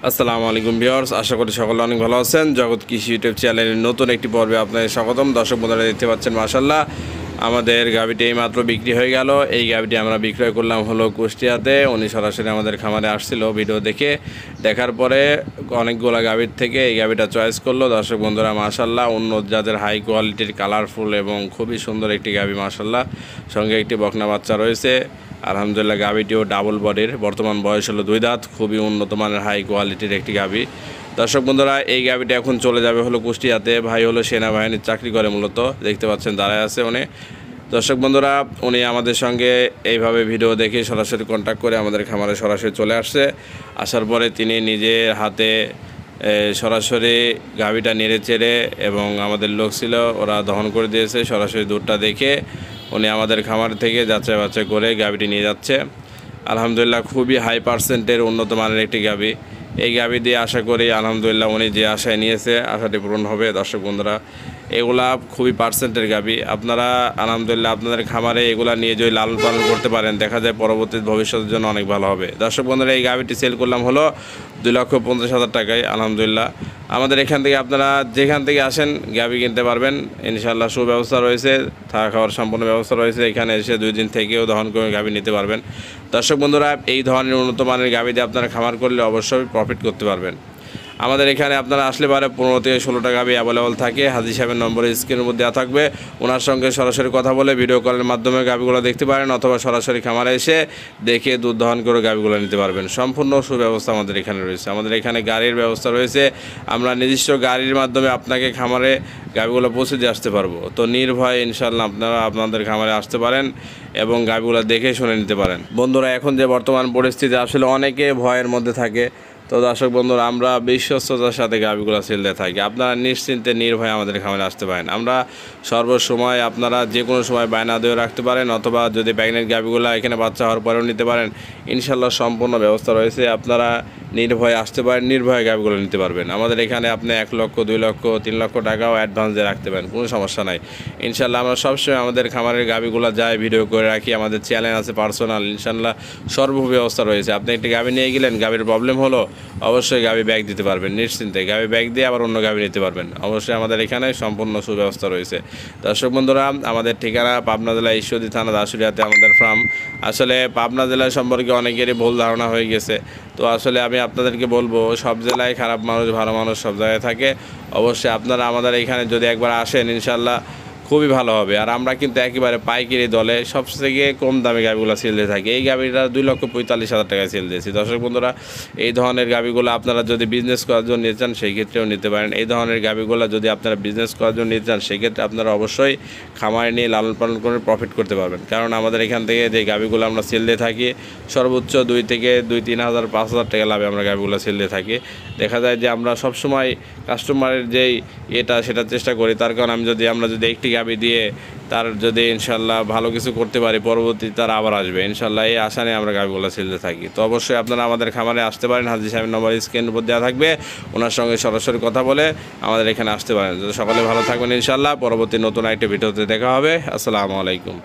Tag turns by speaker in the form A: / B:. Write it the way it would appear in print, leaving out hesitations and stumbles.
A: আসসালামু আলাইকুম ভিউয়ার্স, আশা করি সকলে অনেক ভালো আছেন। জগৎ কৃষি ইউটিউব চ্যানেলের নতুন একটি পর্বে আপনাদের স্বাগতম। দর্শক বন্ধুরা, দেখতে পাচ্ছেন মাশাআল্লাহ আমাদের গাভীটি এইমাত্র বিক্রি হয়ে গেল। এই গাভীটি আমরা বিক্রয় করলাম হলো কুষ্টিয়াতে। উনি সরাসরি আমাদের খামারে আসছিল ভিডিও দেখার পরে অনেকগুলো গাভীর থেকে এই গাভীটা চয়েস করলো। দর্শক বন্ধুরা, মাশাআল্লাহ উন্নত জাতের হাই কোয়ালিটির কালারফুল এবং খুবই সুন্দর একটি গাভী মাশাআল্লাহ। সঙ্গে একটি বকনা বাচ্চা রয়েছে। আলহামদুলিল্লাহ, গাভীটিও ডাবল বডির, বর্তমান বয়স হলো 2 দাঁত, খুবই উন্নত মানের হাই কোয়ালিটির একটি গাভী। দর্শক বন্ধুরা, এই গাভীটা এখন চলে যাবে হলো কুষ্টিয়াতে। ভাই হলো সেনাবাহিনীর চাকরি করে, মূলত দেখতে পাচ্ছেন দাঁড়ায় আছে উনি। দর্শক বন্ধুরা, উনি আমাদের সঙ্গে এইভাবে ভিডিও দেখে সরাসরি কন্ট্যাক্ট করে আমাদের খামারে সরাসরি চলে আসছে। আসার পরে তিনি নিজের হাতে সরাসরি গাভীটা নেড়ে চেড়ে, এবং আমাদের লোক ছিল ওরা দহন করে দিয়েছে। সরাসরি দুধটা দেখে উনি আমাদের খামার থেকে যাচাই বাছাই করে গাভীটি নিয়ে যাচ্ছে। আলহামদুলিল্লাহ, খুবই হাই পার্সেন্টের উন্নত মানের একটি গাভী। এই গাভী দিয়ে আশা করি আলহামদুলিল্লাহ উনি যে আশায় নিয়েছে আশাটি পূরণ হবে। দর্শক বন্ধুরা, এগুলা খুবই পার্সেন্টের গাভী। আপনারা আলহামদুলিল্লাহ আপনাদের খামারে এগুলা নিয়ে যদি লালন পালন করতে পারেন, দেখা যায় পরবর্তী ভবিষ্যতের জন্য অনেক ভালো হবে। দর্শক বন্ধুরা, এই গাভীটি সেল করলাম হলো 2,50,000 টাকায়। আলহামদুলিল্লাহ, আমাদের এখান থেকে আপনারা যেখান থেকে আসেন গাভী কিনতে পারবেন। ইনশাআল্লাহ সুব্যবস্থা রয়েছে, থাকা খাওয়ার সম্পূর্ণ ব্যবস্থা রয়েছে। এখানে এসে 2 দিন থেকেও দহন করে গাভী নিতে পারবেন। দর্শক বন্ধুরা, এই ধরনের উন্নত মানের গাভী দিয়ে আপনারা খামার করলে অবশ্যই প্রফিট করতে পারবেন। আমাদের এখানে আপনারা আসলে পারে 15 থেকে 16টা গাভী অ্যাভেলেবল থাকে। হাজী সাহেবের নম্বরে স্ক্রিনের মধ্যে দেওয়া থাকবে। ওনার সঙ্গে সরাসরি কথা বলে ভিডিও কলের মাধ্যমে গাভীগুলো দেখতে পারেন, অথবা সরাসরি খামারে এসে দেখে দুধ দহন করে গাভীগুলো নিতে পারবেন। সম্পূর্ণ সুব্যবস্থা আমাদের এখানে রয়েছে। আমাদের এখানে গাড়ির ব্যবস্থা রয়েছে। আমরা নিজস্ব গাড়ির মাধ্যমে আপনাকে খামারে গাভীগুলো পৌঁছে দিয়ে আসতে পারবো। তো নির্ভয়ে ইনশাআল্লাহ আপনারা আপনাদের খামারে আসতে পারেন এবং গাভীগুলো দেখে শুনে নিতে পারেন। বন্ধুরা, এখন যে বর্তমান পরিস্থিতি, আসলে অনেকে ভয়ের মধ্যে থাকে। তো দর্শক বন্ধুরা, আমরা বিশ্বস্ততার সাথে গাভীগুলো সেল দিয়ে থাকি। আপনারা নিশ্চিন্তে নির্ভয়ে আমাদের খামারে আসতে পারেন। আমরা সর্বসময়, আপনারা যে কোনো সময় বায়না দিয়ে রাখতে পারেন, অথবা যদি প্রেগনেন্ট গাভীগুলো এখানে বাচ্চা হওয়ার পরেও নিতে পারেন। ইনশাআল্লাহ সম্পূর্ণ ব্যবস্থা রয়েছে। আপনারা নির্ভয়ে আসতে পারেন, নির্ভয়ে গাভীগুলো নিতে পারবেন। আমাদের এখানে আপনি 1 লক্ষ, 2 লক্ষ, 3 লক্ষ টাকাও অ্যাডভান্স দিয়ে রাখতে পারেন, কোনো সমস্যা নাই। ইনশাআল্লাহ আমরা সবসময় আমাদের খামারের গাভীগুলো যায় ভিডিও করে রাখি। আমাদের চ্যানেল আছে পার্সোনাল, ইনশাআল্লাহ ব্যবস্থা রয়েছে। আপনি একটি গাভী নিয়ে গেলেন, গাভীর প্রবলেম হলো, অবশ্যই গাভী ব্যাগ দিতে পারবেন নিশ্চিন্তে। গাভী ব্যাগ দিয়ে আবার অন্য গাভী নিতে পারবেন। অবশ্যই আমাদের এখানে সম্পূর্ণ সুব্যবস্থা রয়েছে। দর্শক বন্ধুরা, আমাদের ঠিকানা পাবনা জেলা ঈশ্বরদী থানা দাসুরিয়াতে আমাদের ফার্ম। আসলে পাবনা জেলা সম্পর্কে অনেকেরই ভুল ধারণা হয়ে গেছে। তো আসলে আমি আপনাদেরকে বলবো, সব জেলায় খারাপ মানুষ ভালো মানুষ সব জায়গায় থাকে। অবশ্যই আপনারা আমাদের এখানে যদি একবার আসেন, ইনশাআল্লাহ খুবই ভালো হবে। আর আমরা কিন্তু একেবারে পাইকারি দলে সবথেকে কম দামে গাভীগুলো সেল দিয়ে থাকি। এই গাভীটা 2,45,000 টাকায় সেল দিয়েছি। দর্শক বন্ধুরা, এই ধরনের গাভীগুলো আপনারা যদি বিজনেস করার জন্য নিতে চান, সেই ক্ষেত্রেও নিতে পারেন। এই ধরনের গাভীগুলো যদি আপনারা বিজনেস করার জন্য নিতে চান, সেক্ষেত্রে আপনারা অবশ্যই খামারে নিয়ে লালন পালন করে প্রফিট করতে পারবেন। কারণ আমাদের এখান থেকে যে গাভীগুলো আমরা সেল দিয়ে থাকি, সর্বোচ্চ 2 থেকে 2-3 হাজার 5,000 টাকা লাভে আমরা গাভীগুলো সেল দিয়ে থাকি। দেখা যায় যে আমরা সবসময় কাস্টমারের যেই সেটা চেষ্টা করি। তার কারণ আমরা যদি একটি গাভী দিয়ে তার যদি ইনশাআল্লাহ ভালো কিছু করতে পারি, পরবর্তীতে তারা আবার আসবে ইনশাআল্লাহ, এই আশা নিয়ে আমরা গাভীগুলো সেলতে থাকি। তো অবশ্যই আপনারা আমাদের খামারে আসতে পারেন। হাজী সাহেবের নম্বর স্ক্রিনের উপর দেওয়া থাকবে, ওনার সঙ্গে সরাসরি কথা বলে আমাদের এখানে আসতে পারেন। যদি সকলে ভালো থাকবেন ইনশাআল্লাহ। পরবর্তী নতুন একটা ভিডিওতে দেখা হবে। আসসালামু আলাইকুম।